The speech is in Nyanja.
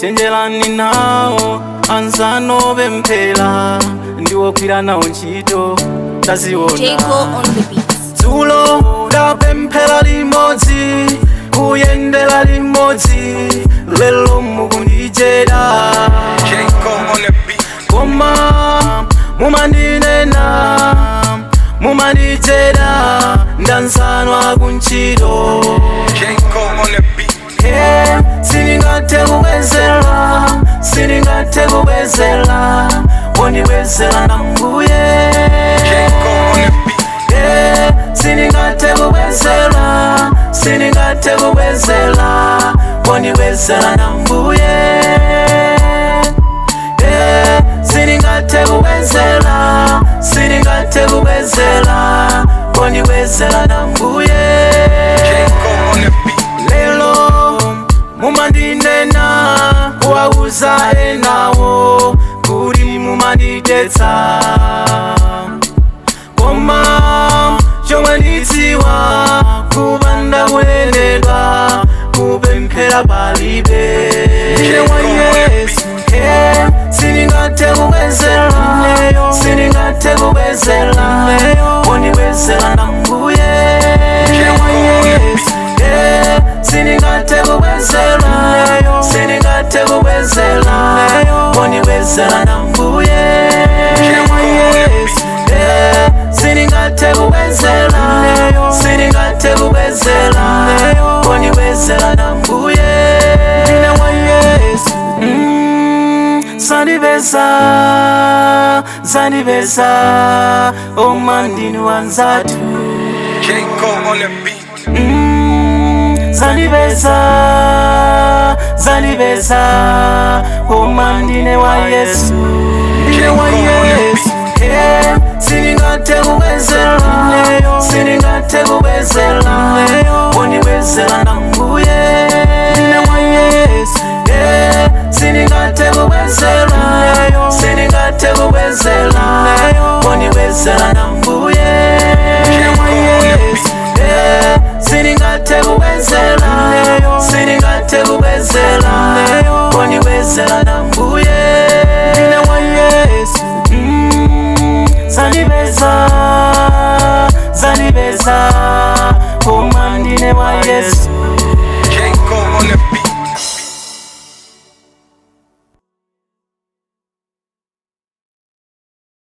chenjelani nawo anzano bempela ndiwo kwira nawo ntchito taziona Zulo da bempela limodzi kuyendela limodzi lelo mukundijeda koma mumandinena mumandijeda ndanzanwa kuntchito siningate kubwezela siningate kubwezela wondibwezela nambuye siningate kubwezela siningate kubwezela wondibwezela nambuye siningate kubwezela siningate kubwezela wondibwezela nambuye lelo mumandinena kuwauza enawo kuri mumandidetsa koma chomwe ndidziwa kubanda kulenedwa kupemphera palibe ine wa Yesu siningate kubwezela siningate kubwezela wondibwezela nambuye ine wa Yesu siningate kubwezela siningate kubwezela wondibwezela nambuye ine wa Yesu siningate kubwezela siningate kubwezela wondibwezela nambuye ine wa Yesu zandibeza zandibeza omandini wanzatu zandibeza zandibeza omandine wa Yesu ine wa Yesu siningate kubwezela siningate kubwezela wondibwezela nambuye ine wa Yesu siningate kubwezela siningate kubwezela wondibwezela nambuye ine wa Yesu siningate kubwezela siningate kubwezela wondibwezela nambuye ine wa Yesu zandibeza zandibeza omandine wa Yesu